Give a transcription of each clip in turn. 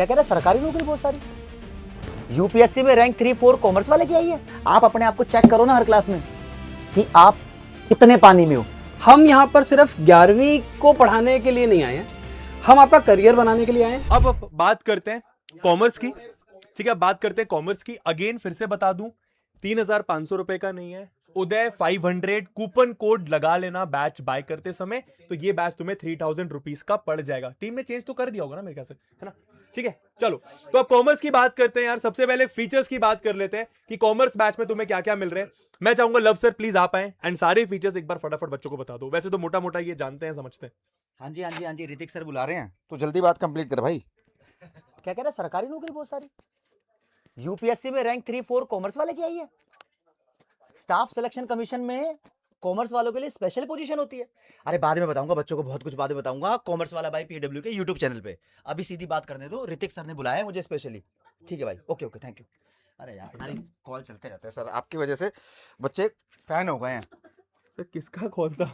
क्या कह रहे हैं, सरकारी नौकरी बहुत सारी। यूपीएससी में रैंक 3-4 कॉमर्स वाले की आई है। आप अपने आप को चेक करो ना हर क्लास में कि आप कितने पानी में हो। हम यहाँ पर सिर्फ 11वीं को पढ़ाने के लिए नहीं आए हैं, हम आपका करियर बनाने के लिए आए हैं। अब बात करते हैं कॉमर्स की। ठीक है, बात करते हैं कॉमर्स की। अगेन फिर से बता दूं, 3,500 रुपए का नहीं है। उदय 500 कूपन कोड लगा लेना बैच बाय करते समय, तो ये बैच तुम्हें 3,000 रुपीज का पड़ जाएगा। टीम में चेंज तो कर दिया होगा ना मेरे ख्याल से, है ना? ठीक है, चलो तो अब कॉमर्स की बात करते हैं यार। सबसे पहले फीचर्स की बात कर लेते हैं कि कॉमर्स बैच में तुम्हें क्या क्या मिल रहे हैं। मैं चाहूंगा लव सर प्लीज आप आए एंड सारे फीचर्स एक बार फटाफट बच्चों को बता दो। वैसे तो मोटा मोटा ये जानते हैं, समझते हैं। हाँ जी हाँ जी हाँ जी, ऋतिक सर बुला रहे हैं। तो जल्दी बात कंप्लीट कर भाई। क्या कह रहे हैं, सरकारी नौकरी बहुत सारी। यूपीएससी में रैंक 3-4 कॉमर्स वाले की आई है। स्टाफ सिलेक्शन कमीशन में कॉमर्स वालों के लिए स्पेशल पोजीशन होती है। अरे बाद में बताऊंगा बच्चों को, बहुत कुछ बाद में बताऊंगा। कॉमर्स वाला भाई पीडब्ल्यू के यूट्यूब चैनल पे। अभी सीधी बात करने दो, ऋतिक सर ने बुलाया है मुझे स्पेशली। ठीक है भाई, ओके ओके, थैंक यू। अरे यार हमारी कॉल चलते रहते हैं सर आपकी वजह से बच्चे फैन हो गए हैं। सर किसका कॉल था?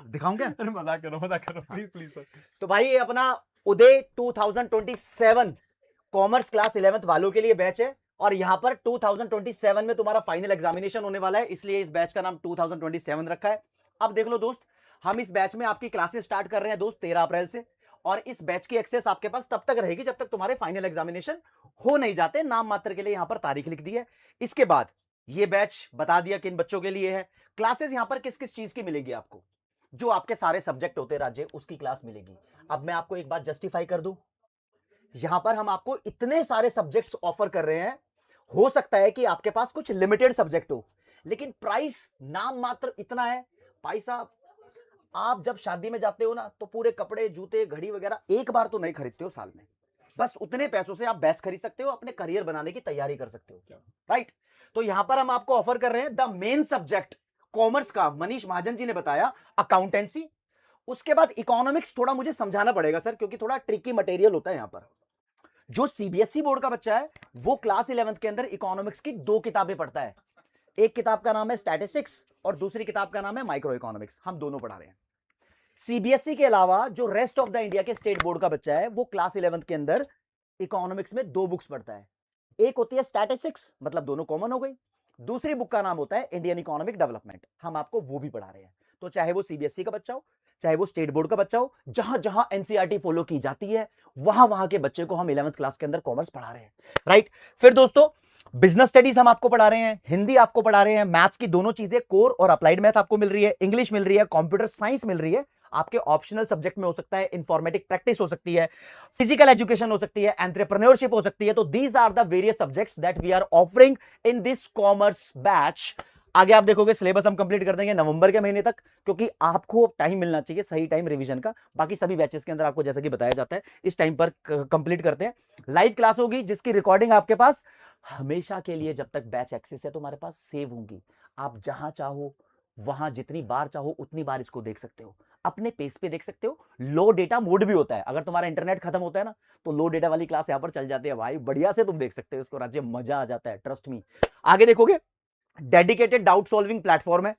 दिखाऊं क्या? अरे मजाक करो प्लीज प्लीज सर। तो भाई ये अपना उदय 2027 कॉमर्स क्लास 11th वालों के लिए बैच है। और यहां पर 2027 में तुम्हारा फाइनल एग्जामिनेशन होने वाला है, इसलिए इस बैच का नाम 2027 रखा है। अब देख लो दोस्त, हम इस बैच में आपकी क्लासेस स्टार्ट कर रहे हैं दोस्त 13 अप्रैल से। और इस बैच की एक्सेस आपके पास तब तक रहेगी जब तक तुम्हारे फाइनल एग्जामिनेशन हो नहीं जाते। नाम मात्र के लिए यहां पर तारीख लिख दी है। इसके बाद ये बैच बता दिया किन बच्चों के लिए है। क्लासेस यहां पर किस किस चीज की मिलेगी आपको, जो आपके सारे सब्जेक्ट होते हैं राज्य, उसकी क्लास मिलेगी। अब मैं आपको एक बात जस्टिफाई कर दूं, यहां पर हम आपको इतने सारे सब्जेक्ट्स ऑफर कर रहे हैं। हो सकता है कि आपके पास कुछ लिमिटेड सब्जेक्ट हो, लेकिन प्राइस नाम मात्र इतना है। भाई साहब, आप जब शादी में जाते हो ना, तो पूरे कपड़े जूते घड़ी वगैरह एक बार तो नहीं खरीदते हो साल में। बस उतने पैसों से आप बैच खरीद सकते हो, अपने करियर बनाने की तैयारी कर सकते हो, राइट? तो यहां पर हम आपको ऑफर कर रहे हैं द मेन सब्जेक्ट कॉमर्स का, मनीष महाजन जी ने बताया, अकाउंटेंसी। उसके बाद इकोनॉमिक्स थोड़ा मुझे समझाना पड़ेगा सर, क्योंकि थोड़ा ट्रिकी मटेरियल होता है यहां पर। जो सीबीएसई बोर्ड का बच्चा है वो क्लास 11th के अंदर इकोनॉमिक्स की 2 किताबें पढ़ता है। एक किताब का नाम है स्टैटिस्टिक्स और दूसरी किताब का नाम है माइक्रो इकोनॉमिक्स। हम दोनों पढ़ा रहे हैं। सीबीएसई के अलावा जो रेस्ट ऑफ द इंडिया के स्टेट बोर्ड का बच्चा है वो क्लास 11th के अंदर इकोनॉमिक्स में 2 बुक्स पढ़ता है। एक होती है स्टैटिस्टिक्स, मतलब दोनों कॉमन हो गई। दूसरी बुक का नाम होता है इंडियन इकोनॉमिक डेवलपमेंट। हम आपको वो भी पढ़ा रहे हैं। तो चाहे वो सीबीएसई का बच्चा हो, चाहे वो स्टेट बोर्ड का बच्चा हो, जहां जहां एनसीईआरटी फॉलो की जाती है वहां वहां के बच्चे को हम 11th क्लास के अंदर कॉमर्स पढ़ा रहे हैं, राइट? फिर दोस्तों, बिजनेस स्टडीज हम आपको पढ़ा रहे हैं, हिंदी आपको पढ़ा रहे हैं, मैथ्स की दोनों चीजें, कोर और अप्लाइड मैथ आपको मिल रही है, इंग्लिश मिल रही है, कंप्यूटर साइंस मिल रही है। आपके ऑप्शनल सब्जेक्ट में हो सकता है इंफॉर्मेटिक प्रैक्टिस हो सकती है, फिजिकल एजुकेशन हो सकती है, एंटरप्रेन्योरशिप हो सकती है। तो these are the various subjects that we are offering in this commerce batch. आगे आप देखोगे सिलेबस हम कंप्लीट कर देंगे नवंबर के महीने तक, क्योंकि आपको टाइम मिलना चाहिए, सही टाइम रिवीजन का। बाकी सभी बैचेस के अंदर आपको जैसा कि बताया जाता है इस टाइम पर कंप्लीट करते हैं। लाइव क्लास होगी जिसकी रिकॉर्डिंग आपके पास हमेशा के लिए, जब तक बैच एक्सेस है तुम्हारे पास, सेव होंगी। आप जहां चाहो वहां जितनी बार चाहो उतनी बार इसको देख सकते हो, अपने पेस पे देख सकते हो। लो डेटा मोड भी होता है, अगर तुम्हारा इंटरनेट खत्म होता है ना, तो लो डेटा वाली क्लास यहां पर चल जाती है भाई, बढ़िया से तुम देख सकते हो इसको राज्य, मजा आ जाता है, ट्रस्ट मी। आगे देखोगे डेडिकेटेड डाउट सॉल्विंग प्लेटफॉर्म है।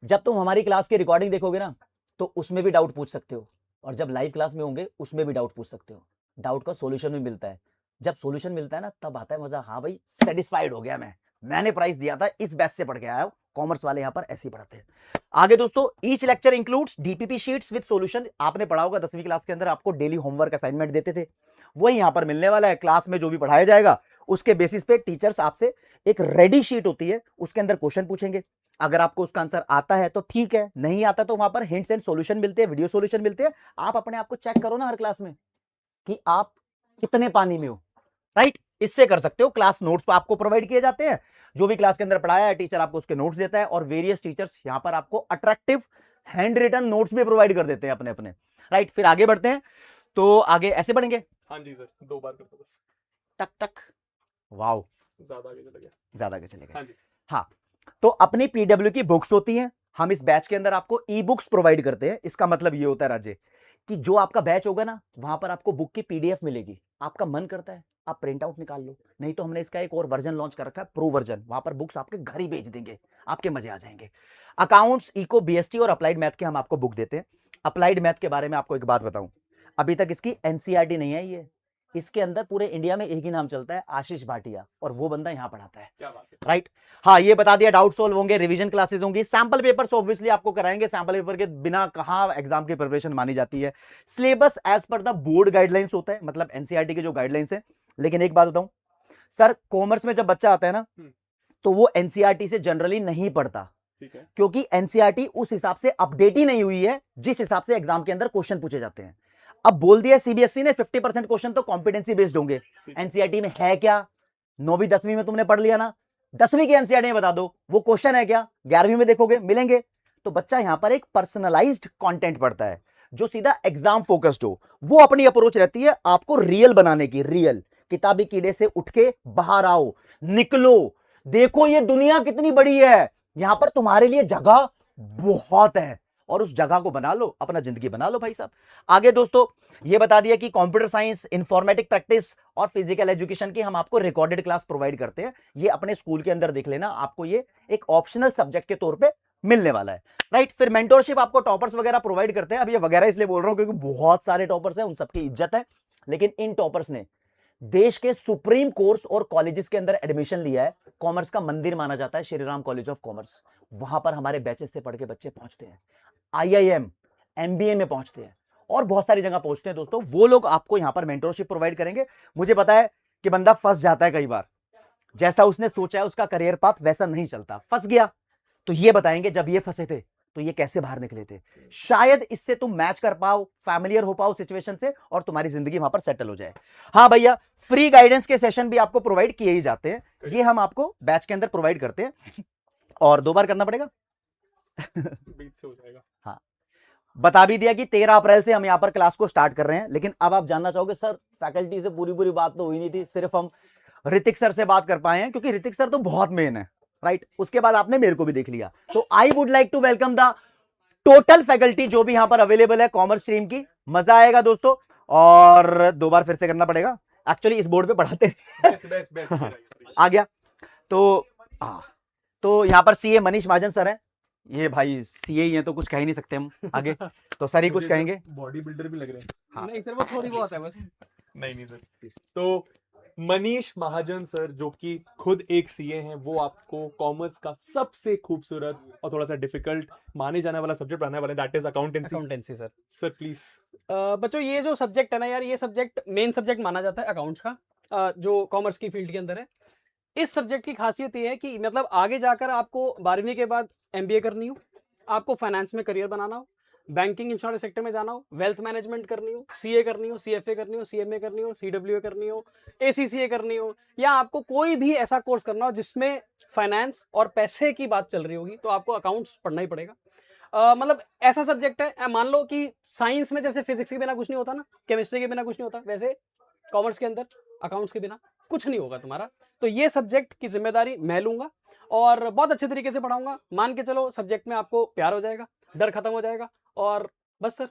जब तुम हमारी क्लास की रिकॉर्डिंग देखोगे ना, तो उसमें भी डाउट पूछ सकते हो, और जब लाइव क्लास में होंगे उसमें भी डाउट पूछ सकते हो। डाउट का सॉल्यूशन भी मिलता है। जब सॉल्यूशन मिलता है ना, तब आता है मजा। हाँ भाई, सेटिस्फाइड हो गया मैंने प्राइस दिया था, इस बैच से पढ़ के आया हूं। कॉमर्स वाले यहां पर ऐसे ही पढ़ाते हैं। आगे दोस्तों, each lecture includes DPP sheets with solution. आपने पढ़ा होगा 10वीं क्लास के अंदर आपको डेली होमवर्क असाइनमेंट देते थे, वही यहां पर मिलने वाला है। क्लास में जो भी पढ़ाया जाएगा उसके बेसिस पे टीचर्स आपसे एक रेडी शीट होती है, उसके अंदर क्वेश्चन पूछेंगे। अगर आपको उसका आंसर आता है तो ठीक है, नहीं आता तो वहां पर हिंट्स एंड सॉल्यूशन मिलते हैं, वीडियो सॉल्यूशन मिलते हैं। आप अपने आप को चेक करो ना हर क्लास में कि आप कितने पानी में हो, राइट? इससे कर सकते हो। क्लास नोट्स आपको प्रोवाइड किए जाते हैं, जो भी क्लास के अंदर पढ़ाया है टीचर आपको उसके नोट्स देता है, और वेरियस टीचर्स यहां पर आपको अट्रैक्टिव हैंड रिटन नोट्स भी प्रोवाइड कर देते हैं अपने अपने, राइट? फिर आगे बढ़ते हैं, तो आगे ऐसे बढ़ेंगे। हाँ जी सर, 2 बार कर दो बस। टक टक, वाओ, ज्यादा आगे चला गया। ज्यादा आगे चले गए। हाँ जी। हाँ, तो अपनी पीडब्ल्यू की बुक्स होती हैं। हम इस बैच के अंदर आपको ई बुक्स प्रोवाइड करते हैं। इसका मतलब ये होता है राजे कि जो आपका बैच होगा ना, वहां पर आपको बुक की पीडीएफ मिलेगी। आपका मन करता है आप प्रिंट आउट निकाल लो, नहीं तो हमने इसका एक और वर्जन लॉन्च कर रखा है, प्रो वर्जन। वहां पर बुक्स आपके घर ही भेज देंगे, आपके मजे आ जाएंगे। अकाउंट्स, इको, बीएसटी और अप्लाइड मैथ के हम आपको बुक देते हैं। अप्लाइड मैथ के बारे में आपको एक बात बताऊं, अभी तक इसकी एनसीईआरटी नहीं आई है। इसके अंदर पूरे इंडिया में एक ही नाम चलता है, आशीष भाटिया, और वो बंदा यहां पढ़ाता है। क्या बात है। राइट। हाँ, ये बता दिया, डाउट सोल्व होंगे, रिवीजन क्लासेस होंगी, सैंपल पेपर्स ऑब्वियसली आपको कराएंगे, सैंपल पेपर के बिना कहां एग्जाम की प्रिपरेशन मानी जाती है। Syllabus as per the board guidelines होता है, मतलब एनसीईआरटी के जो गाइडलाइंस है। लेकिन एक बात बताऊं सर, कॉमर्स में जब बच्चा आता है ना, तो वो एनसीईआरटी से जनरली नहीं पढ़ता, ठीक है। क्योंकि एनसीईआरटी उस हिसाब से अपडेट ही नहीं हुई है जिस हिसाब से एग्जाम के अंदर क्वेश्चन पूछे जाते हैं। अब बोल दिया सीबीएसई ने 50% क्वेश्चन तो कॉम्पिटेंसी बेस्ड होंगे। एनसीईआरटी में है क्या? 9वीं 10वीं में तुमने पढ़ लिया ना, 10वीं की एनसीईआरटी में बता दो वो क्वेश्चन है क्या, 11वीं में देखोगे मिलेंगे। तो बच्चा यहां पर एक पर्सनलाइज्ड कंटेंट पढ़ता है जो सीधा एग्जाम फोकस्ड हो। वो अपनी अप्रोच रहती है आपको रियल बनाने की, रियल। किताबी कीड़े से उठ के बाहर आओ, निकलो, देखो ये दुनिया कितनी बड़ी है, यहां पर तुम्हारे लिए जगह बहुत है, और उस जगह को बना लो, अपना जिंदगी बना लो भाई साहब। आगे दोस्तों ये बता दिया कि कंप्यूटर साइंस, इंफॉर्मेटिक प्रैक्टिस और फिजिकल एजुकेशन की हम आपको रिकॉर्डेड क्लास प्रोवाइड करते हैं। ये अपने स्कूल के अंदर देख लेना, आपको ये एक ऑप्शनल सब्जेक्ट के तौर पे मिलने वाला है। राइट। फिर मेंटोरशिप आपको टॉपर्स वगैरह प्रोवाइड करते हैं। अब ये वगैरह इसलिए बोल रहा हूं क्योंकि बहुत सारे टॉपर्स हैं, उन सबकी इज्जत है, लेकिन इन टॉपर्स ने देश के सुप्रीम कोर्स और कॉलेजेस के अंदर एडमिशन लिया है। कॉमर्स का मंदिर माना जाता है Shri Ram college of commerce. वहां पर हमारे बैचेस से पढ़ के बच्चे पहुंचते हैं, आईआईएम, एमबीए में पहुंचते हैं, और बहुत सारी जगह पहुंचते हैं। दोस्तों वो लोग आपको यहां पर मेंटरशिप प्रोवाइड करेंगे। मुझे पता है कि बंदा फंस जाता है कई बार, जैसा उसने सोचा है उसका करियर पाथ वैसा नहीं चलता, फंस गया। तो ये बताएंगे जब ये फंसे थे तो ये कैसे बाहर निकले थे। शायद इससे तुम मैच कर पाओ, फैमिलियर हो पाओ सिचुएशन से, और तुम्हारी जिंदगी वहां पर सेटल हो जाए। हाँ भैया, फ्री गाइडेंस के सेशन भी आपको प्रोवाइड किए ही जाते हैं, ये हम आपको बैच के अंदर प्रोवाइड करते हैं। और 2 बार करना पड़ेगा। बीच से हो जाएगा। हाँ, बता भी दिया कि 13 अप्रैल से हम यहाँ पर क्लास को स्टार्ट कर रहे हैं। लेकिन अब आप जानना चाहोगे सर फैकल्टी से पूरी बात तो हुई नहीं थी, सिर्फ हम ऋतिक सर से बात कर पाए हैं, क्योंकि ऋतिक सर तो बहुत मेन है। राइट। उसके बाद आपने मेरे को भी देख लिया। तो I would like to welcome the total faculty जो भी यहां पर अवेलेबल है कॉमर्स स्ट्रीम की। मजा आएगा दोस्तों। और 2 बार फिर से करना पड़ेगा, एक्चुअली इस बोर्ड पे पढ़ाते आ गया। तो यहां पर सीए मनीष महाजन सर है। ये भाई सीए ही है तो कुछ कह ही नहीं सकते हम आगे, तो सर ही कुछ कहेंगे। बॉडी बिल्डर भी लग रहे हैं। हाँ। नहीं सर, वो थोड़ी बहुत है बस। नहीं सर। तो मनीष महाजन सर जो कि खुद एक सीए हैं, वो आपको कॉमर्स का सबसे खूबसूरत और थोड़ा सा डिफिकल्ट माने जाने वाला सब्जेक्ट पढ़ाने वाले, that is accountancy. Accountancy sir. Sir please. बच्चों ये जो सब्जेक्ट है ना यार, ये सब्जेक्ट मेन सब्जेक्ट माना जाता है अकाउंट्स का, जो कॉमर्स की फील्ड के अंदर है। इस सब्जेक्ट की खासियत ये है कि मतलब आगे जाकर आपको 12वीं के बाद एमबीए करनी हो, आपको फाइनेंस में करियर बनाना हो, बैंकिंग इंश्योरेंस सेक्टर में जाना हो, वेल्थ मैनेजमेंट करनी हो, सीए करनी हो, सीएफए करनी हो, सीएमए करनी हो, सीडब्ल्यूए करनी हो, एसीसीए करनी हो, या आपको कोई भी ऐसा कोर्स करना हो जिसमें फाइनेंस और पैसे की बात चल रही होगी, तो आपको अकाउंट्स पढ़ना ही पड़ेगा। मतलब ऐसा सब्जेक्ट है, मान लो कि साइंस में जैसे फिजिक्स के बिना कुछ नहीं होता ना, केमिस्ट्री के बिना कुछ नहीं होता, वैसे कॉमर्स के अंदर अकाउंट्स के बिना कुछ नहीं होगा तुम्हारा। तो ये सब्जेक्ट की जिम्मेदारी मैं लूंगा और बहुत अच्छे तरीके से पढ़ाऊंगा। मान के चलो सब्जेक्ट में आपको प्यार हो जाएगा, डर खत्म हो जाएगा, और बस सर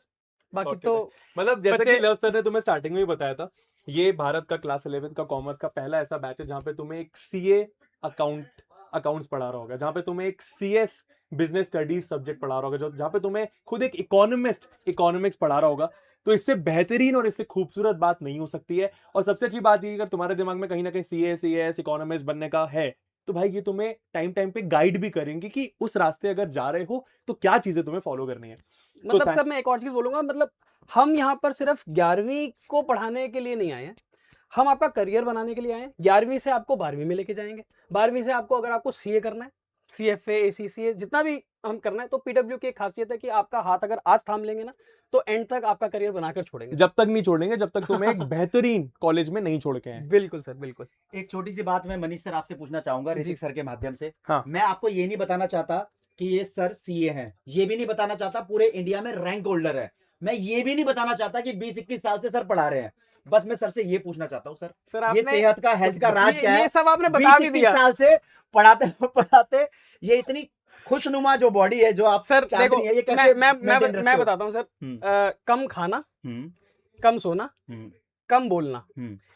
बाकी तो मतलब जैसे कि लव सर ने तुम्हें स्टार्टिंग में भी बताया था, ये भारत का क्लास 11 का कॉमर्स का पहला ऐसा बैच है जहां पे तुम्हें एक सीए अकाउंट्स पढ़ा रहा होगा, जहां पे तुम्हें एक सीएस बिजनेस स्टडीज सब्जेक्ट पढ़ा रहा होगा, जहां पे तुम्हें खुद एक इकोनॉमिक्स पढ़ा रहा होगा। तो इससे बेहतरीन और इससे खूबसूरत बात नहीं हो सकती है। और सबसे अच्छी बात ये, अगर तुम्हारे दिमाग में कहीं ना कहीं सीएस इकोनॉमिक्स बनने का है, तो भाई ये तुम्हें टाइम पे गाइड भी करेंगे कि उस रास्ते अगर जा रहे हो तो क्या चीजें तुम्हें फॉलो करनी है। मतलब सर मैं एक और चीज बोलूंगा, मतलब हम यहाँ पर सिर्फ 11वीं को पढ़ाने के लिए नहीं आए हैं, हम आपका करियर बनाने के लिए आए हैं। 11वीं से आपको 12वीं में लेके जाएंगे। 12वीं से आपको अगर आपको सीए करना है, सीएफए, एसीसीए जितना भी हम करना है, तो पीडब्ल्यू की एक खासियत है कि आपका हाथ अगर आज थाम लेंगे ना, तो एंड तक आपका करियर बनाकर छोड़ेंगे। जब तक नहीं छोड़ेंगे, जब तक तुम्हें एक बेहतरीन कॉलेज में नहीं छोड़ के आए। बिल्कुल सर, बिल्कुल। एक छोटी सी बात मैं मनीष सर आपसे पूछना चाहूंगा ऋतिक सर के माध्यम से। हाँ। मैं आपको ये नहीं बताना चाहता कि ये सर सीए हैं, ये भी नहीं बताना चाहता पूरे इंडिया में रैंक होल्डर है, मैं ये भी नहीं बताना चाहता कि 20-21 साल से सर पढ़ा रहे हैं। बस मैं सर से ये पूछना चाहता हूँ सर, ये सेहत का, हेल्थ का राज क्या है? ये सब आपने बता भी दिया। 20-21 साल से पढ़ाते ये इतनी खुशनुमा जो बॉडी है जो आप सर देखो, है, ये कैसे मैं बताता हूँ सर। कम खाना, कम सोना, कम बोलना,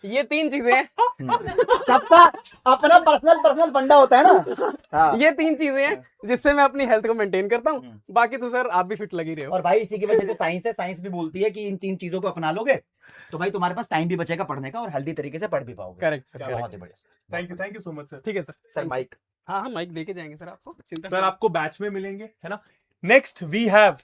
ये 3 चीजें हैं। सबका अपना पर्सनल फंडा होता है ना। हाँ। ये 3 चीजें हैं जिससे मैं अपनी हेल्थ को मेंटेन करता हूँ। बाकी तो सर आप भी फिट लगी रहे हो। और भाई इसी की वजह से साइंस है, साइंस भी बोलती है कि इन 3 चीजों को अपना लोगे तो भाई तुम्हारे पास टाइम भी बचेगा पढ़ने का और हेल्दी तरीके से पढ़ भी पाओगे। करेक्ट सर, बहुत ही बढ़िया। Thank you so much sir. ठीक है सर। Sir mic. हाँ हाँ माइक देके जाएंगे सर आपको, चिंता सर आपको बैच में मिलेंगे, है ना। नेक्स्ट वी हैव,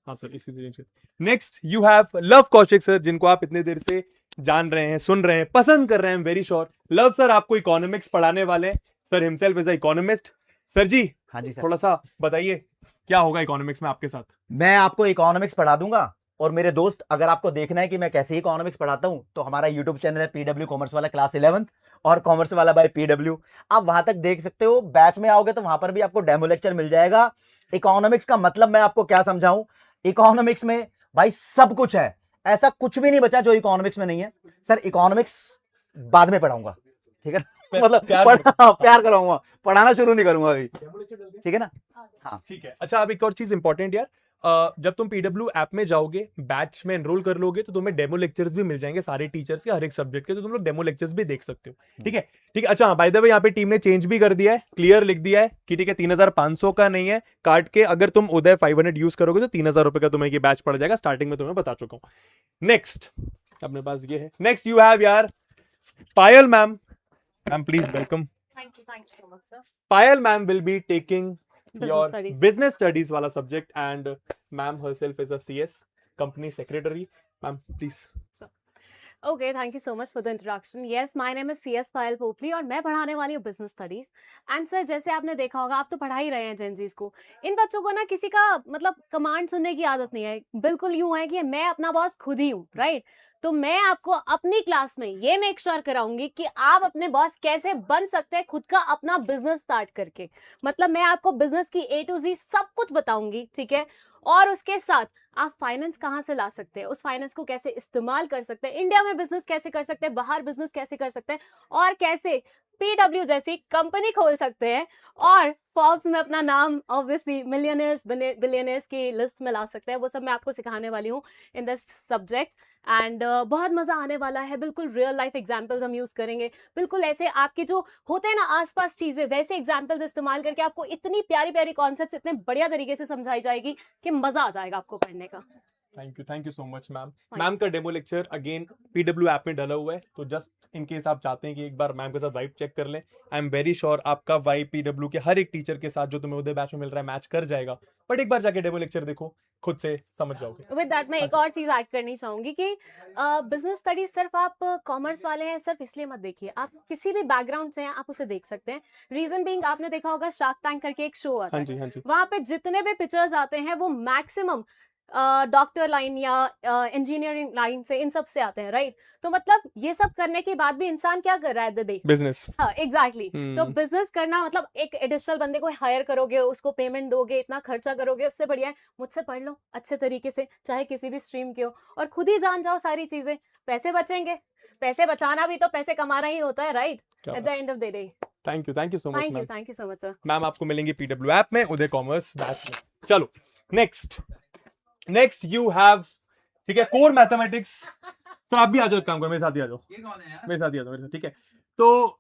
हाँ सर इसी next you have love Kaushik sir, जिनको आप इतने देर से जान रहे हैं, सुन रहे हैं, पसंद कर रहे हैं, वेरी श्योर। लव सर आपको इकोनॉमिक्स पढ़ाने वाले हैं। Sir himself is a economist. Sir जी हाँ जी सर। थोड़ा सा बताइए क्या होगा इकोनॉमिक्स में आपके साथ। मैं आपको इकोनॉमिक्स पढ़ा दूंगा और मेरे दोस्त, अगर आपको देखना है कि मैं कैसे इकोनॉमिक्स पढ़ाता हूं तो हमारा यूट्यूब चैनल है पीडब्ल्यू कॉमर्स वाला क्लास 11 और कॉमर्स वाला बाय पीडब्ल्यू, आप वहां तक देख सकते हो। बैच में आओगे तो वहां पर भी आपको डेमो लेक्चर मिल जाएगा। इकोनॉमिक्स का मतलब मैं आपको क्या समझाऊं, इकोनॉमिक्स में भाई सब कुछ है, ऐसा कुछ भी नहीं बचा जो इकोनॉमिक्स में नहीं है। सर इकोनॉमिक्स बाद में पढ़ाऊंगा, ठीक है मतलब प्यार कराऊंगा, पढ़ाना शुरू नहीं करूंगा अभी, ठीक है ना। हाँ ठीक है। अच्छा अब एक और चीज इंपॉर्टेंट यार, जब तुम पीडब्ल्यू ऐप में जाओगे, बैच में एनरोल कर लोगे तो तुम्हें डेमो लेक्चर्स भी मिल जाएंगे सारे टीचर्स के, हर एक सब्जेक्ट के, तो तुम लोग डेमो लेक्चर्स भी देख सकते हो। ठीक है ठीक है। अच्छा बाय द वे यहाँ पे टीम ने चेंज भी कर दिया है, क्लियर लिख दिया है कि ठीक है 3500 का नहीं है, काट के अगर तुम उदय 500 यूज करोगे तो 3000 रुपए का तुम्हें ये बैच पड़ जाएगा। स्टार्टिंग में तुम्हें बता चुका हूँ। नेक्स्ट अपने पास ये है, नेक्स्ट यू हैव यार Payal ma'am. Ma'am please welcome. Thank you so much, sir. Payal ma'am will be taking Business your studies. business studies wala subject, and ma'am herself is a CS company secretary. Ma'am, please. Okay, thank you so much for the introduction. Yes, my name is CS Payal Popli और मैं पढ़ाने वाली हूँ business studies. And sir जैसे आपने देखा होगा, आप तो पढ़ा ही रहे हैं जेनजीज को, इन बच्चों को ना किसी का मतलब कमांड सुनने की आदत नहीं है, बिल्कुल यूं है कि मैं अपना बॉस खुद ही हूँ, राइट। तो मैं आपको अपनी क्लास में ये मेक श्योर कराऊंगी कि आप अपने बॉस कैसे बन सकते हैं खुद का अपना बिजनेस स्टार्ट करके। मतलब मैं आपको बिजनेस की A to Z सब कुछ बताऊंगी, ठीक है। और उसके साथ आप फाइनेंस कहाँ से ला सकते हैं, उस फाइनेंस को कैसे इस्तेमाल कर सकते हैं, इंडिया में बिजनेस कैसे कर सकते हैं, बाहर बिजनेस कैसे कर सकते हैं, और कैसे पीडब्ल्यू जैसी कंपनी खोल सकते हैं और फॉर्ब्स में अपना नाम ऑब्वियसली मिलियनर्स बिलियनर्स की लिस्ट में ला सकते हैं। वो सब मैं आपको सिखाने वाली हूँ इन दिस सब्जेक्ट। एंड बहुत मजा आने वाला है। बिल्कुल रियल लाइफ एग्जांपल्स हम यूज करेंगे, बिल्कुल ऐसे आपके जो होते हैं ना आसपास चीजें, वैसे एग्जांपल्स इस्तेमाल करके आपको इतनी प्यारी प्यारी कॉन्सेप्ट्स इतने बढ़िया तरीके से समझाई जाएगी कि मजा आ जाएगा आपको पढ़ने का। Thank you so much ma'am. Ma'am का demo lecture again PW app में डाला हुआ है, तो जस्ट इन केस आप चाहते हैं कि एक बार मैम के साथ वाइब चेक कर लें, आई एम वेरी श्योर आपका वाइब पीडब्ल्यू के हर एक टीचर के साथ जो तुम्हें उधर बैच में मिल रहा है मैच कर जाएगा। बट एक बार जाके डेमो लेक्चर देखो, खुद से समझ जाओगे। विद दैट मैं एक और चीज ऐड करनी चाहूंगी कि बिजनेस स्टडीज सिर्फ आप कॉमर्स वाले हैं सिर्फ इसलिए मत देखिए, आप किसी भी बैकग्राउंड से हैं आप उसे देख सकते हैं। रीजन बीइंग आपने देखा होगा शार्क टैंक करके एक शो आता हाँ है, जी हाँ जी। वहां पे जितने भी पिक्चर्स आते हैं वो मैक्सिमम डॉक्टर लाइन या इंजीनियरिंग लाइन से, इन सब से आते हैं, राइट। तो मतलब ये सब करने के बाद भी इंसान क्या कर रहा है, बिजनेस। हाँ एग्जैक्टली। तो हम्म। बिजनेस करना मतलब एक एडिशनल बंदे को हायर करोगे, उसको पेमेंट दोगे, इतना खर्चा करोगे, उससे बढ़िया है मुझसे पढ़ लो अच्छे तरीके से, चाहे किसी भी स्ट्रीम के हो, और खुद ही जान जाओ सारी चीजें। पैसे बचेंगे, पैसे बचाना भी तो पैसे कमाना ही होता है, right, at the end of the day. Thank you so much ma'am. Thank you so much sir. Ma'am आपको मिलेंगी पीडब्ल्यू ऐप में, उदय कॉमर्स बैच में। चलो नेक्स्ट यू हैव, ठीक है, कोर मैथमेटिक्स। तो आप भी आ जाओ, एक काम करो मेरे साथ ही आ जाओ, मेरे साथ ही आ जाओ मेरे साथ, ठीक है। तो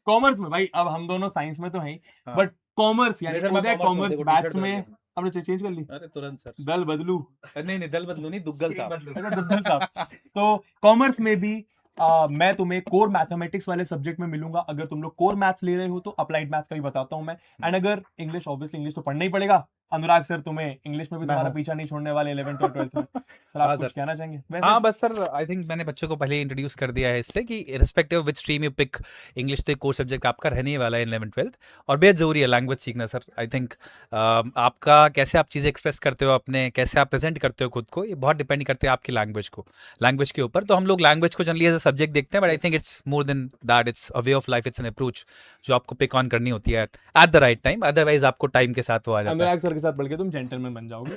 कॉमर्स में भाई अब हम दोनों साइंस में तो हैं, बट कॉमर्स यानी उदय कॉमर्स बैच में आपने चेंज कर ली। अरे तुरंत सर, दल बदलू। नहीं दल बदलू नहीं, दुग्गल साहब। तो कॉमर्स में भी मैं तुम्हें कोर मैथमेटिक्स वाले सब्जेक्ट में मिलूंगा। अगर तुम लोग कोर मैथ्स ले रहे हो तो अप्लाइड मैथ्स का भी बताता हूं मैं। एंड अगर इंग्लिश, ऑब्वियसली इंग्लिश तो पढ़ना ही पड़ेगा। अनुराग सर तुम्हें इंग्लिश में भी तुम्हारा पीछा नहीं छोड़ने वाले 11th और 12th में। सर आप कुछ कहना चाहेंगे? हाँ बस सर, आई थिंक मैंने बच्चों को पहले इंट्रोड्यूस कर दिया है इससे कि respective of which stream you pick, English तो एक कोर सब्जेक्ट आपका रहने ही वाला है इन 11th 12th, और बेहद जरूरी है लैंग्वेज सीखना सर। आई थिंक आपका कैसे आप चीज़ें एक्सप्रेस करते हो अपने, कैसे आप प्रेजेंट करते हो खुद को, ये बहुत डिपेंड करते हैं आपकी लैंग्वेज के ऊपर। तो हम लोग लैंग्वेज को जनरली एज अ सब्जेक्ट देखते हैं, but I think it's more than that, it's a way of life, it's an approach जो आपको पिक ऑन करनी होती है at the right time, otherwise आपको टाइम के साथ वो आ जाता है। अनुराग सर के साथ बढ़ के तुम जेंटलमैन बन जाओगे।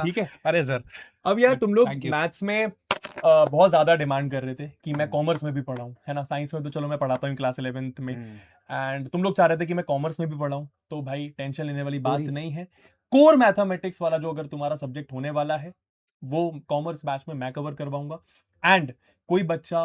ठीक है। अरे सर अब यार तुम लोग Thank you. मैथ्स में बहुत ज्यादा डिमांड कर रहे थे कि मैं कॉमर्स में भी पढ़ाऊं, है ना। साइंस में तो चलो मैं पढ़ाता हूँ क्लास 11th में, एंड तुम लोग चाह रहे थे कि मैं कॉमर्स में भी पढ़ाऊं। तो भाई टेंशन लेने वाली बात नहीं है। कोर मैथमेटिक्स वाला जो अगर तुम्हारा सब्जेक्ट होने वाला है वो कॉमर्स बैच में मैं कवर करवाऊंगा। एंड कोई बच्चा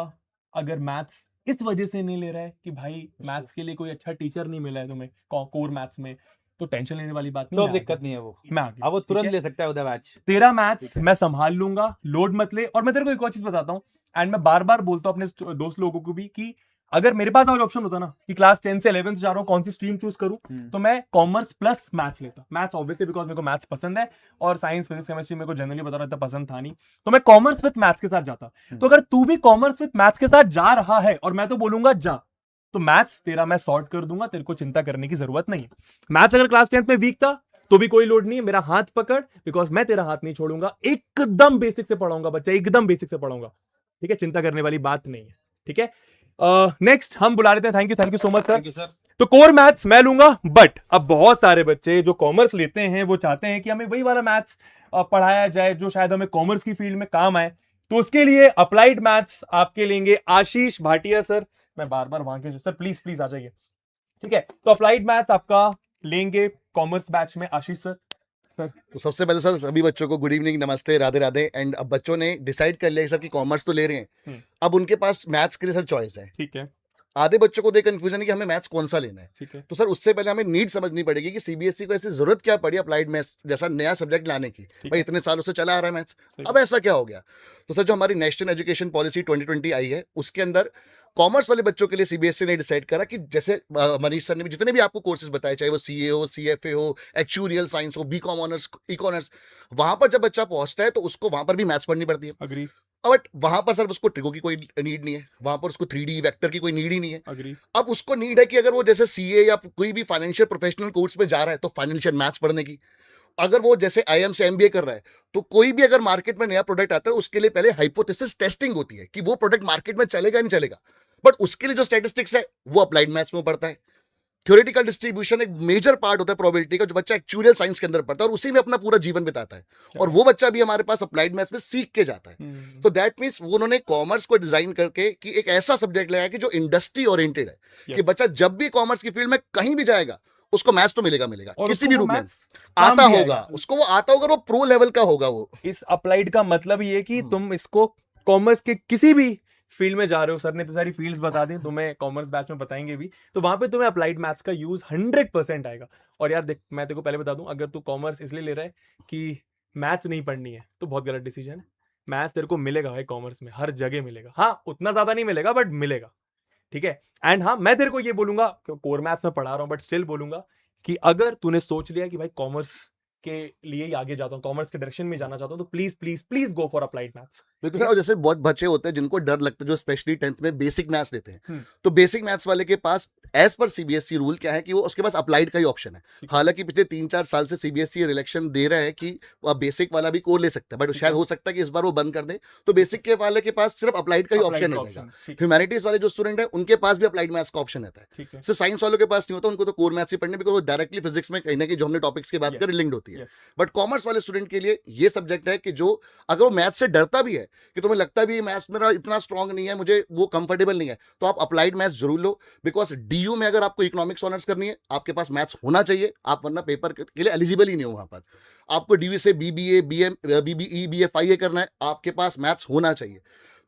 अगर मैथ्स इस वजह से नहीं ले रहा है कि भाई मैथ्स के लिए कोई अच्छा टीचर नहीं मिला है तुम्हें कोर मैथ्स में, तो टेंशन लेने वाली बात नहीं तो है। अब दिक्कत नहीं है वो, मैं आ गया, अब वो ठीक तुरंत है? ले सकता है उधर मैच। तेरा मैथ्स मैं संभाल लूंगा, लोड मत ले। और मैं तेरे को एक और चीज बताता हूँ, एंड मैं बार बार बोलता हूँ अपने दोस्त लोगों को भी कि अगर मेरे पास आज ऑप्शन होता ना कि क्लास 10 से 11th जा रहा हूँ कौन सी स्ट्रीम चूज करूँ, तो मैं कॉमर्स प्लस मैथ्स लेता। मैथ्स ऑब्वियसली बिकॉज मेरे को मैथ्स पसंद है, और साइंस फिजिक्स केमिस्ट्री मेरे को जनरली बता रहा था पसंद था नहीं, तो मैं कॉमर्स विद मैथ्स के साथ जाता। तो अगर तू भी कॉमर्स विद मैथ्स के साथ जा रहा है, और मैं तो बोलूंगा जा, तो मैथ्स तेरा मैं सॉर्ट कर दूंगा, तेरे को चिंता करने की जरूरत नहीं है। मैथ्स अगर क्लास 10th में वीक था तो भी कोई लोड नहीं है, मेरा हाथ पकड़, बिकॉज मैं तेरा हाथ नहीं छोड़ूंगा, एकदम बेसिक से पढ़ाऊंगा बच्चा, एकदम बेसिक से पढ़ाऊंगा, ठीक है? चिंता करने वाली बात नहीं है, ठीक है? नेक्स्ट हम बुला लेते हैं। Thank you so much sir. Sir. तो कोर मैथ्स मैं लूंगा, बट अब बहुत सारे बच्चे जो कॉमर्स लेते हैं वो चाहते हैं कि हमें वही वाला मैथ्स पढ़ाया जाए जो शायद हमें कॉमर्स की फील्ड में काम आए। तो उसके लिए अप्लाइड मैथ्स आपके लेंगे आशीष भाटिया सर। मैं बार बार वहां के सर प्लीज प्लीज आ जाइए, ठीक है? तो अप्लाइड मैथ्स आपका लेंगे कॉमर्स बैच में आशीष सर। सर तो सबसे पहले सर सभी बच्चों को गुड इवनिंग, नमस्ते, राधे राधे। एंड अब बच्चों ने डिसाइड कर लिया सर कि कॉमर्स तो ले रहे हैं, अब उनके पास मैथ्स के लिए सर चॉइस है। ठीक है, आधे बच्चों को देख कंफ्यूजन है कि हमें मैथ्स कौन सा लेना है। ठीक है, तो सर उससे पहले हमें नीड समझनी पड़ेगी कि सीबीएसई को ऐसी जरूरत क्या पड़ी अप्लाइड मैथ्स जैसा नया सब्जेक्ट लाने की। भाई इतने सालों से चला आ रहा है मैथ्स, सही। अब ऐसा क्या हो गया? तो सर जो हमारी नेशनल एजुकेशन पॉलिसी 2020 आई है उसके अंदर कॉमर्स वाले बच्चों के लिए सीबीएसई ने डिसाइड करा कि जैसे मनीष सर ने भी जितने भी आपको कोर्सेज बताए, चाहे वो सीए हो, सीएफए हो, एक्चुरियल साइंस हो, बीकॉम ऑनर्स, इकोनर्स, वहां पर जब बच्चा पहुंचता है तो उसको वहां पर भी मैथ्स पढ़नी पड़ती है। अग्री, बट वहां पर सर उसको ट्रिगो की कोई नीड नहीं है, वहां पर उसको 3D वेक्टर की कोई नीड ही नहीं है। अग्री, अब उसको नीड है कि अगर वो जैसे सीए या कोई भी फाइनेंशियल प्रोफेशनल कोर्स में जा रहा है तो फाइनेंशियल मैथ्स पढ़ने की। अगर वो जैसे आईएम से एमबीए कर रहा है तो कोई भी अगर मार्केट में नया प्रोडक्ट आता है उसके लिए पहले हाइपोथेसिस टेस्टिंग होती है कि वो प्रोडक्ट मार्केट में चलेगा नहीं चलेगा। बट उसके लिए जो स्टैटिस्टिक्स है वो अप्लाइड मैथ्स में पढ़ता है। थ्योरेटिकल डिस्ट्रीब्यूशन एक मेजर पार्ट होता है प्रोबेबिलिटी का, जो बच्चा एक्चुअल साइंस के अंदर पढ़ता है और उसी में अपना पूरा जीवन बिताता है, और वो बच्चा भी हमारे पास अप्लाइड मैथ्स में सीख के जाता है। तो दैट मीन्स वो उन्होंने कॉमर्स को डिजाइन करके कि एक ऐसा सब्जेक्ट लगाया कि जो इंडस्ट्री ओरिएंटेड है, कि बच्चा जब भी कॉमर्स की फील्ड में कहीं भी जाएगा उसको मैथ्स तो मिलेगा मिलेगा, और किसी उसको भी वो रूप में मैथ्स आता काम भी होगा, आएगा। उसको वो आता होगा, वो प्रो लेवल का होगा वो। इस अप्लाइड का मतलब ये कि तुम इसको कॉमर्स के किसी भी फील्ड में जा रहे हो, सर ने तो सारी फील्ड्स बता दी, तुम्हें कॉमर्स बैच में बताएंगे भी, तो वहां पे तुम्हें अप्लाइड मैथ्स का यूज 100% आएगा। और यार देख, मैं तेरे को पहले बता दूं, अगर तू कॉमर्स इसलिए ले रहा है कि मैथ्स नहीं पढ़नी है तो बहुत गलत डिसीजन है। मैथ्स तेरे को मिलेगा भाई, कॉमर्स में हर जगह मिलेगा। हाँ, उतना ज्यादा नहीं मिलेगा बट मिलेगा, ठीक है? एंड हाँ, मैं तेरे को ये बोलूंगा, कोर मैथ्स में पढ़ा रहा हूं बट स्टिल बोलूंगा कि अगर तूने सोच लिया कि भाई कॉमर्स के लिए ही आगे जाता हूं, कॉमर्स के डायरेक्शन में जाना चाहता हूं, तो please please please go for applied maths. बिल्कुल सर। और जैसे बहुत बच्चे होते हैं जिनको डर लगता है, जो स्पेशली 10th में बेसिक मैथ्स लेते हैं, तो बेसिक मैथ्स वाले के पास एज पर सीबीएसई रूल क्या है कि वो उसके पास अप्लाइड का ही ऑप्शन है। हालांकि पिछले 3-4 साल से सीबीएसई रिलेक्शन दे रहा है कि वो बेसिक वाला भी कोर ले सकता है, बट शायद हो सकता है कि इस बार वो बंद कर दे, तो बेसिक के वाले के पास सिर्फ अप्लाइड का ही ऑप्शन रहेगा। ह्यूमैनिटीज वाले जो स्टूडेंट है उनके पास भी अप्लाइड मैथ्स का ऑप्शन रहता है। सिर्फ साइंस वालों के पास नहीं होता, उनको तो कोर मैथ्स ही पढ़ने, बिकॉज वो डायरेक्टली फिजिक्स में कहीं ना कहीं जो हमने टॉपिक्स की बात करें लिंक्ड होती है। बट कॉमर्स वाले स्टूडेंट के लिए ये सब्जेक्ट है कि जो अगर वो मैथ्स से डरता भी है कि तुम्हें लगता भी मैथ्स मेरा इतना स्ट्रांग नहीं है, मुझे वो कंफर्टेबल नहीं है, तो आप अप्लाइड मैथ्स जरूर लो। बिकॉज डीयू में अगर आपको इकोनॉमिक्स ऑनर्स करनी है आपके पास मैथ्स होना चाहिए, आप वरना पेपर के लिए एलिजिबल ही नहीं हो। वहां पर आपको डीयू से बीबीए, बीएम, बीबीई, बीएफआईए करना है, आपके पास मैथ्स होना चाहिए।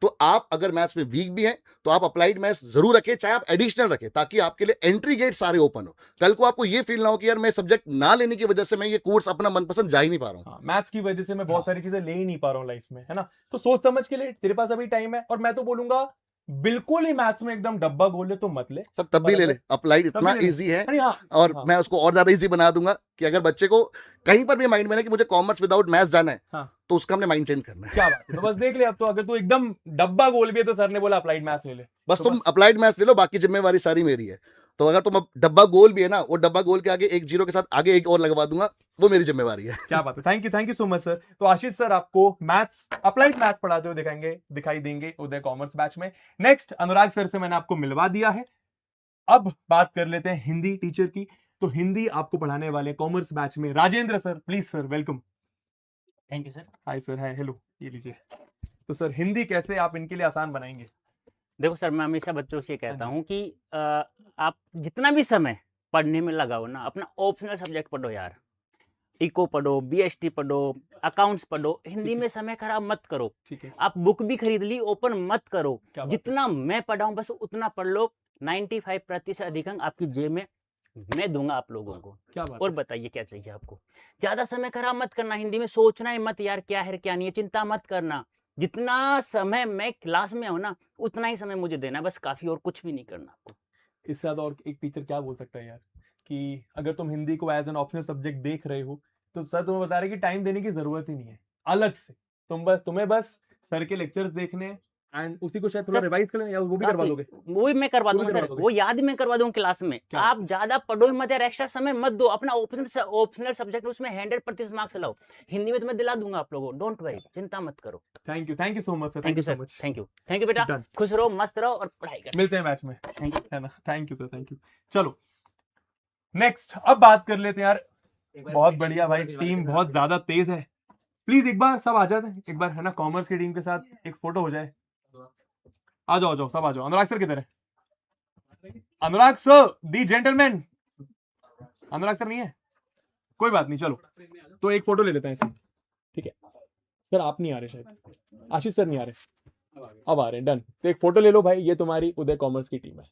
तो आप अगर मैथ्स में वीक भी हैं तो आप अप्लाइड मैथ्स जरूर रखें, चाहे आप एडिशनल रखें, ताकि आपके लिए एंट्री गेट सारे ओपन हो। कल को आपको ये फील ना हो कि यार मैं सब्जेक्ट ना लेने की वजह से मैं ये कोर्स अपना मनपसंद जा ही नहीं पा रहा हूँ। मैथ्स की वजह से मैं बहुत सारी चीजें ले ही नहीं पा रहा हूँ लाइफ में, है ना? तो सोच समझ के लिए तेरे पास अभी टाइम है, और मैं तो बोलूंगा बिल्कुल ही मैथ्स में एकदम डब्बा गोल ले तो मत ले सर तब भी ले ले, अप्लाइड इतना इजी है। और हाँ। मैं उसको और ज्यादा इजी बना दूंगा कि अगर बच्चे को कहीं पर भी माइंड में ना कि मुझे कॉमर्स विदाउट मैथ्स जाना है, हाँ। तो उसका हमने माइंड चेंज करना है। क्या बात है, तो बस देख ले अब तो, अगर तू एकदम डब्बा गोल भी है तो सर ने बोला अप्लाइड मैथ्स ले ले, बस तो तुम अप्लाइड मैथ्स ले लो, बाकी जिम्मेवारी सारी मेरी है। तो अगर तुम अब डब्बा गोल भी है ना, वो डब्बा गोल के आगे एक जीरो के साथ आगे एक और लगवा दूंगा, वो मेरी जिम्मेवारी है। क्या बात है, thank you so much sir. तो आशीष सर आपको मैथ्स, अप्लाइड मैथ्स पढ़ाते हुए दिखाई देंगे उदय कॉमर्स बैच में। नेक्स्ट अनुराग सर से मैंने आपको मिलवा दिया है। अब बात कर लेते हैं हिंदी टीचर की। तो हिंदी आपको पढ़ाने वाले कॉमर्स बैच में Rajendra sir, please sir, welcome. Thank you sir. Hi sir, hi, hello, ये लीजिए। तो सर हिंदी कैसे आप इनके लिए आसान बनाएंगे? देखो सर, मैं हमेशा बच्चों से कहता हूँ कि आप जितना भी समय पढ़ने में लगाओ ना, अपना ऑप्शनल सब्जेक्ट पढ़ो यार। इको पढ़ो, बीएसटी पढ़ो, अकाउंट्स पढ़ो, हिंदी ठीक है। में समय खराब मत करो। ठीक है, आप बुक भी खरीद ली, ओपन मत करो। क्या बात है। जितना मैं पढ़ा हूं बस उतना पढ़ लो। 95% अधिक अंक आपकी जेब में मैं दूंगा आप लोगों को। क्या बात और है। बताइए क्या चाहिए आपको। ज्यादा समय खराब मत करना, हिंदी में सोचना ही मत यार, क्या है क्या नहीं है, चिंता मत करना। जितना समय मैं क्लास में हूं ना, उतना ही समय मुझे देना है, बस काफी, और कुछ भी नहीं करना आपको। इससे ज्यादा और एक टीचर क्या बोल सकता है यार, कि अगर तुम हिंदी को एज एन ऑप्शनल सब्जेक्ट देख रहे हो तो सर तुम्हें बता रहे हैं कि टाइम देने की जरूरत ही नहीं है अलग से। तुम्हें बस सर के लेक्चर्स देखने एंड उसी को शायद थोड़ा सर, रिवाइज कर लेना, या वो भी करवा दोगे। वो भी मैं करवा वो भी दूंगा करवा सर, दोगे। वो याद मैं करवा दूंगा क्लास में। क्या आप ज्यादा पढ़ो ही मत यार, एक्स्ट्रा समय मत दो। अपना ऑप्शनल सब्जेक्ट उसमें 100% मार्क्स लाओ। हिंदी में तो मैं दिला दूंगा आप लोगों को, डोंट वरी, चिंता मत करो। Thank you so much sir, thank you so sir, much. Thank you बेटा। Done. खुश रहो, मस्त रहो और पढ़ाई करो। मिलते हैं मैच में, थैंक यू। है ना। Thank you sir, thank you. चलो नेक्स्ट अब बात कर लेते हैं यार। बहुत बढ़िया भाई, टीम बहुत ज्यादा तेज है। प्लीज एक बार सब आ जाते हैं, एक बार है ना कॉमर्स की टीम के साथ एक फोटो हो जाए। आ जाओ सब आ जाओ। अनुराग सर किधर है? अनुराग सर दी जेंटलमैन। अनुराग सर नहीं है, कोई बात नहीं, चलो तो एक फोटो ले लेते हैं इसे। ठीक है सर, आप नहीं आ रहे शायद, आशीष सर नहीं आ रहे, अब आ रहे हैं, डन। तो एक फोटो ले लो भाई, ये तुम्हारी उदय कॉमर्स की टीम है।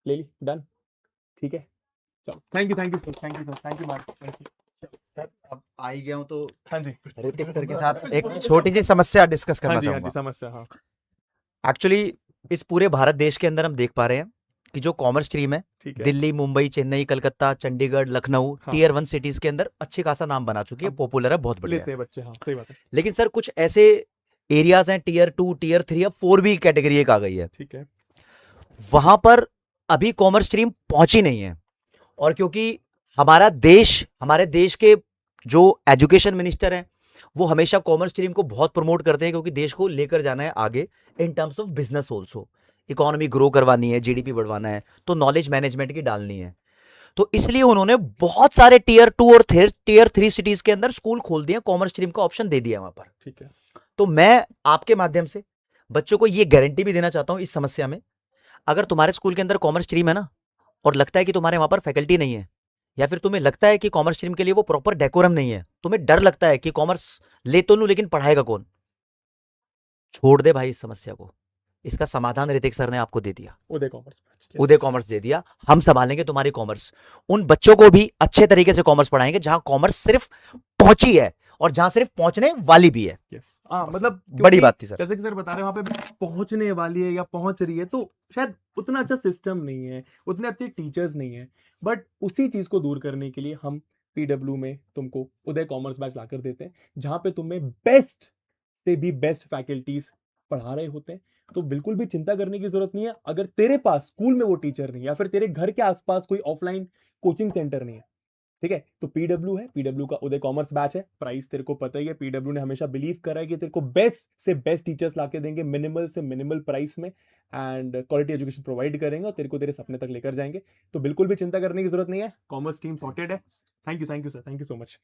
ले ली, डन, ठीक है। चलो thank you sir, thank you ma'am, thank you. Sir अब आ ही गया हूं तो हाँ जी, ऋतिक सर के साथ एक छोटी सी समस्या डिस्कस करना हाँ जी, चाहूंगा। समस्या, हाँ एक्चुअली इस पूरे भारत देश के अंदर हम देख पा रहे हैं कि जो कॉमर्स स्ट्रीम है, ठीक है। दिल्ली, मुंबई, चेन्नई, कलकत्ता, चंडीगढ़, लखनऊ, हाँ। टियर 1 सिटीज के अंदर अच्छे खासा नाम बना चुकी है, अब पॉपुलर है, बहुत बढ़िया लेते है। हैं बच्चे, हाँ सही बात है। लेकिन सर कुछ ऐसे एरियाज हैं, टियर 2, टियर 3 या 4 भी कैटेगरी एक आ गई है, ठीक है, वहां पर अभी कॉमर्स स्ट्रीम पहुंची नहीं है। और क्योंकि हमारे देश के जो एजुकेशन मिनिस्टर हैं वो हमेशा कॉमर्स स्ट्रीम को बहुत प्रमोट करते हैं, क्योंकि देश को लेकर जाना है आगे in terms of business also. Economy grow करवानी है, जीडीपी बढ़वाना है, तो नॉलेज मैनेजमेंट की डालनी है। तो इसलिए उन्होंने बहुत सारे टियर 2 और टियर 3 सिटीज के अंदर स्कूल खोल दिए, कॉमर्स स्ट्रीम का ऑप्शन दे दिया वहां पर। ठीक है। तो मैं आपके माध्यम से बच्चों को यह गारंटी भी देना चाहता हूं इस समस्या में, अगर तुम्हारे स्कूल के अंदर कॉमर्स स्ट्रीम है ना, और लगता है कि तुम्हारे वहां पर फैकल्टी नहीं है, या फिर तुम्हें लगता है कि कॉमर्स स्ट्रीम के लिए वो प्रॉपर डेकोरम नहीं है, तुम्हें डर लगता है कि कॉमर्स ले तो लूं लेकिन पढ़ाएगा कौन, छोड़ दे भाई इस समस्या को। इसका समाधान ऋतिक सर ने आपको दे दिया, उदय कॉमर्स, उदय कॉमर्स दे दिया। हम संभालेंगे तुम्हारी कॉमर्स, उन बच्चों को भी अच्छे तरीके से कॉमर्स पढ़ाएंगे जहां कॉमर्स सिर्फ पहुंची है और जहां सिर्फ पहुंचने वाली भी है। यस, हाँ मतलब बड़ी बात थी सर। जैसे कि सर बता रहे हैं वहां पे पहुंचने वाली है या पहुंच रही है, तो शायद उतना अच्छा सिस्टम नहीं है, उतने अच्छे टीचर्स नहीं है, बट उसी चीज को दूर करने के लिए हम पीडब्ल्यू में तुमको उदय कॉमर्स बैच लाकर देते हैं, जहां पे तुम्हें बेस्ट से भी बेस्ट फैकल्टीज पढ़ा रहे होते हैं। तो बिल्कुल भी चिंता करने की जरूरत नहीं है। अगर तेरे पास स्कूल में वो टीचर नहीं है, या फिर तेरे घर के आसपास कोई ऑफलाइन कोचिंग सेंटर नहीं है, ठीक है, तो पीडब्ल्यू है, पीडब्ल्यू का उदय कॉमर्स बैच है। प्राइस तेरे को पता ही है, पीडब्ल्यू ने हमेशा बिलीव करा है कि तेरे को बेस्ट से बेस्ट टीचर्स लाके देंगे, मिनिमल से मिनिमल प्राइस में, एंड क्वालिटी एजुकेशन प्रोवाइड करेंगे और तेरे को तेरे सपने तक लेकर जाएंगे। तो बिल्कुल भी चिंता करने की जरूरत नहीं है, कॉमर्स टीम सॉर्टेड है। Thank you sir, thank you so much.